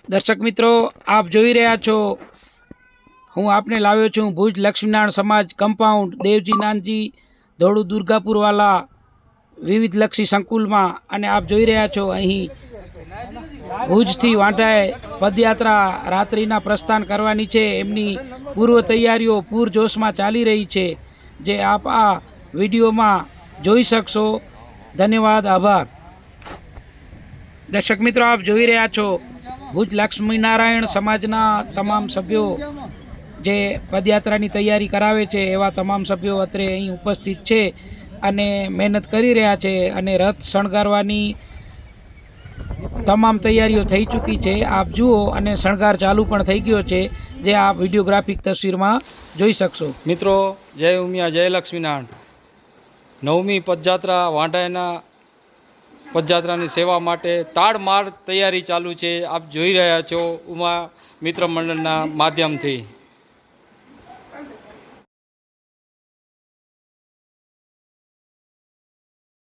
દર્શક મિત્રો, આપ જોઈ રહ્યા છો, હું આપને લાવ્યો છું ભુજ લક્ષ્મીનારાયણ સમાજ કમ્પાઉન્ડ દેવજી નાનજી ધોળુ દુર્ગાપુરવાલા વિવિધ લક્ષી સંકુલમાં, અને આપ જોઈ રહ્યા છો અહીં ભુજથી વાંઢાએ પદયાત્રા રાત્રિના પ્રસ્થાન કરવાની છે. એમની પૂર્વ તૈયારીઓ પૂરજોશમાં ચાલી રહી છે, જે આપ આ વિડીયોમાં જોઈ શકશો. ધન્યવાદ, આભાર. દર્શક મિત્રો, આપ જોઈ રહ્યા છો ભુજ લક્ષ્મીનારાયણ સમાજના તમામ સભ્યો જે પદયાત્રાની તૈયારી કરાવે છે એવા તમામ સભ્યો અત્રે અહીં ઉપસ્થિત છે અને મહેનત કરી રહ્યા છે, અને રથ શણગારવાની તમામ તૈયારીઓ થઈ ચૂકી છે. આપ જુઓ, અને શણગાર ચાલુ પણ થઈ ગયો છે, જે આપ વિડીયોગ્રાફિક તસવીરમાં જોઈ શકશો. મિત્રો, જય ઉમિયા, જય લક્ષ્મીનારાયણ. 9મી પદયાત્રા વાંઢાના પદયાત્રાની સેવા માટે તાડમાર તૈયારી ચાલુ છે. આપ જોઈ રહ્યા છો ઉમા મિત્ર મંડળના માધ્યમથી.